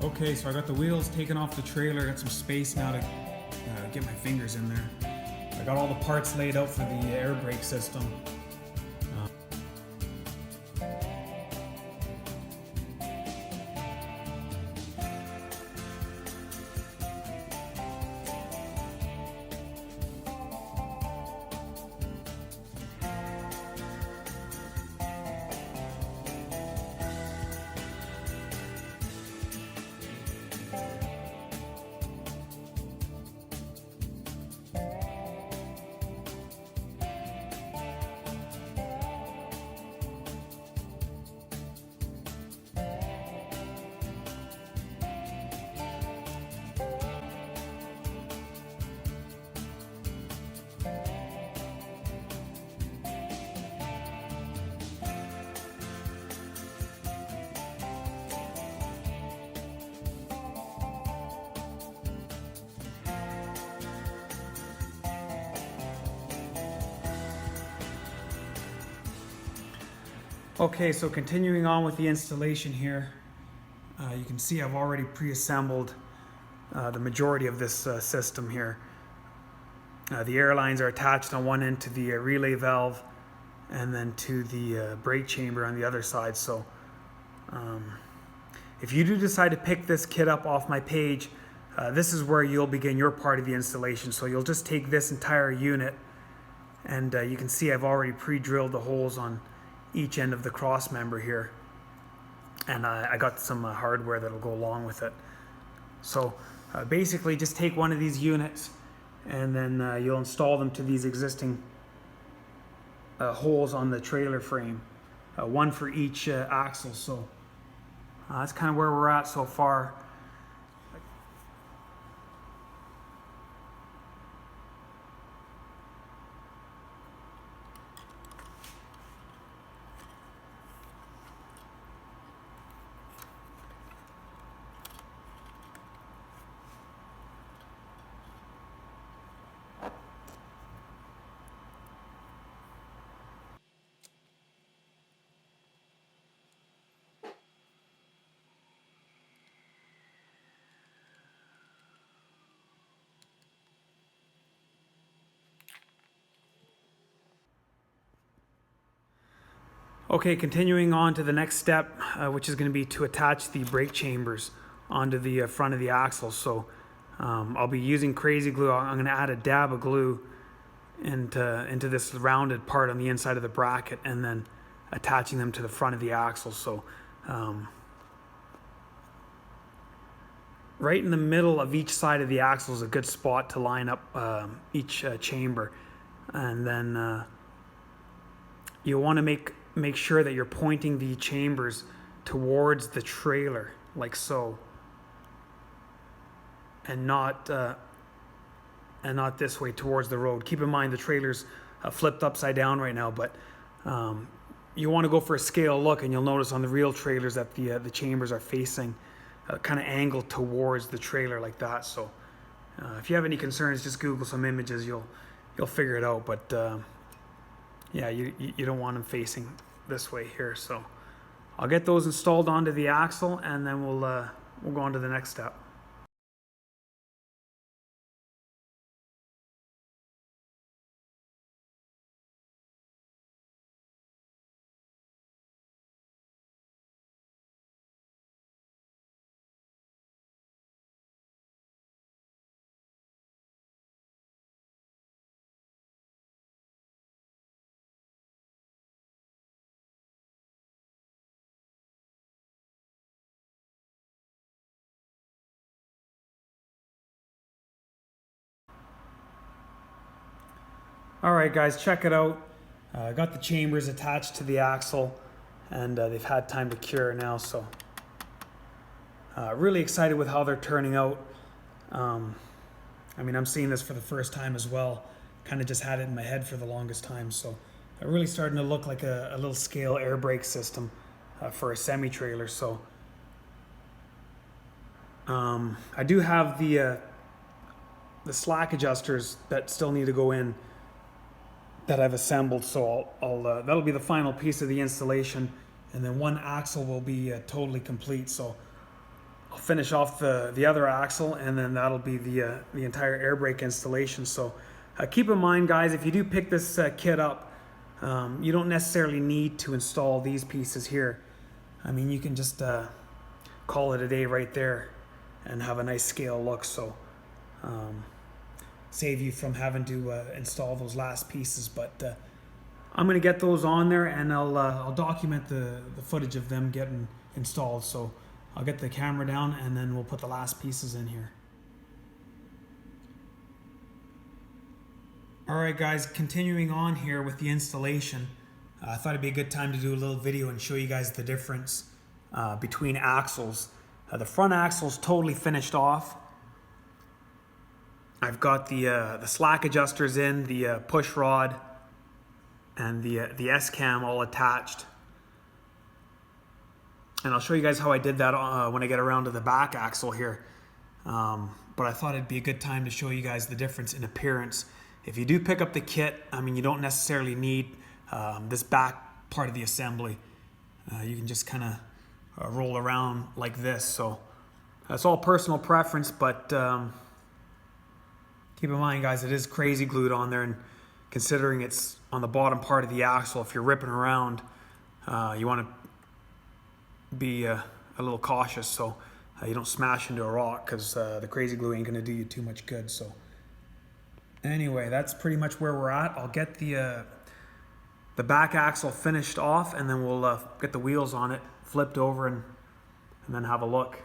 Okay, so I got the wheels taken off the trailer, got some space now to get my fingers in there. I got all the parts laid out for the air brake system. Okay, so continuing on with the installation here, you can see I've already pre-assembled the majority of this system here. The air lines are attached on one end to the relay valve and then to the brake chamber on the other side. So if you do decide to pick this kit up off my page, this is where you'll begin your part of the installation. So you'll just take this entire unit, and you can see I've already pre-drilled the holes on each end of the cross member here, and I got some hardware that'll go along with it. So basically just take one of these units and then you'll install them to these existing holes on the trailer frame, one for each axle. So that's kind of where we're at so far. Okay, continuing on to the next step, which is going to be to attach the brake chambers onto the front of the axle. So I'll be using crazy glue. I'm going to add a dab of glue into this rounded part on the inside of the bracket and then attaching them to the front of the axle. So right in the middle of each side of the axle is a good spot to line up each chamber. And then you want to make sure that you're pointing the chambers towards the trailer, like so, and not this way towards the road. Keep in mind the trailer's flipped upside down right now, but you want to go for a scale look, and you'll notice on the real trailers that the chambers are facing kind of angled towards the trailer like that. So if you have any concerns, just Google some images, you'll figure it out. But yeah, you don't want them facing this way here. So I'll get those installed onto the axle, and then we'll go on to the next step. All right, guys, check it out. I got the chambers attached to the axle, and they've had time to cure now. So really excited with how they're turning out. I mean, I'm seeing this for the first time as well. Kind of just had it in my head for the longest time. So they're really starting to look like a little scale air brake system for a semi-trailer. So I do have the slack adjusters that still need to go in, that I've assembled. So that'll be the final piece of the installation, and then one axle will be totally complete. So I'll finish off the other axle, and then that'll be the entire air brake installation. So keep in mind, guys, if you do pick this kit up, you don't necessarily need to install these pieces here. I mean, you can just call it a day right there and have a nice scale look. So save you from having to install those last pieces. But I'm gonna get those on there, and I'll document the footage of them getting installed. So I'll get the camera down, and then we'll put the last pieces in here. All right, guys, continuing on here with the installation. I thought it'd be a good time to do a little video and show you guys the difference between axles. The front axle's totally finished off. I've got the slack adjusters in, the push rod, and the S-cam all attached. And I'll show you guys how I did that when I get around to the back axle here. But I thought it'd be a good time to show you guys the difference in appearance. If you do pick up the kit, I mean, you don't necessarily need this back part of the assembly. You can just kind of roll around like this. So that's all personal preference, but keep in mind, guys, it is crazy glued on there, and considering it's on the bottom part of the axle, if you're ripping around, you want to be a little cautious so you don't smash into a rock, because the crazy glue ain't going to do you too much good. So anyway, that's pretty much where we're at. I'll get the back axle finished off, and then we'll get the wheels on it flipped over and then have a look.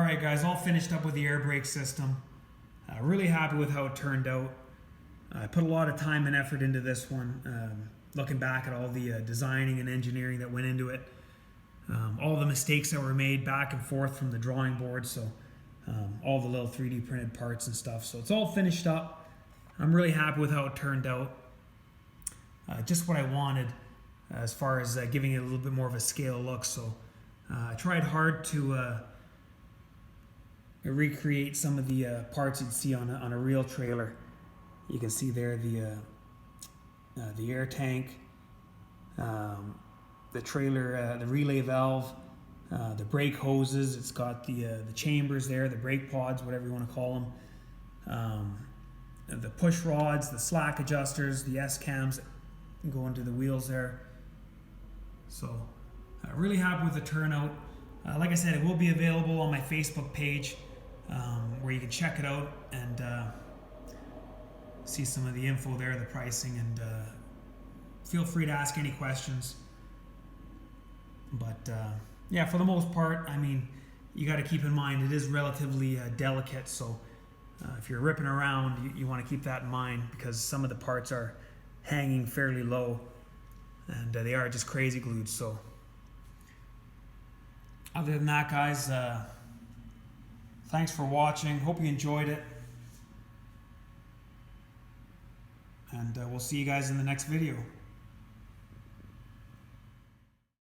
Alright guys, all finished up with the air brake system. Really happy with how it turned out. I put a lot of time and effort into this one, looking back at all the designing and engineering that went into it. All the mistakes that were made back and forth from the drawing board, so all the little 3D printed parts and stuff. So it's all finished up. I'm really happy with how it turned out. Just what I wanted as far as giving it a little bit more of a scale look. So I tried hard to recreate some of the parts you'd see on a real trailer. You can see there the air tank, the trailer, the relay valve, the brake hoses. It's got the chambers there, the brake pods, whatever you want to call them. The push rods, the slack adjusters, the S-cams that go into the wheels there. So really happy with the turnout. Like I said, it will be available on my Facebook page where you can check it out and see some of the info there, the pricing, and feel free to ask any questions. But yeah, for the most part, I mean, you got to keep in mind it is relatively delicate, so if you're ripping around, you want to keep that in mind, because some of the parts are hanging fairly low and they are just crazy glued. So other than that, guys, thanks for watching. Hope you enjoyed it, and we'll see you guys in the next video.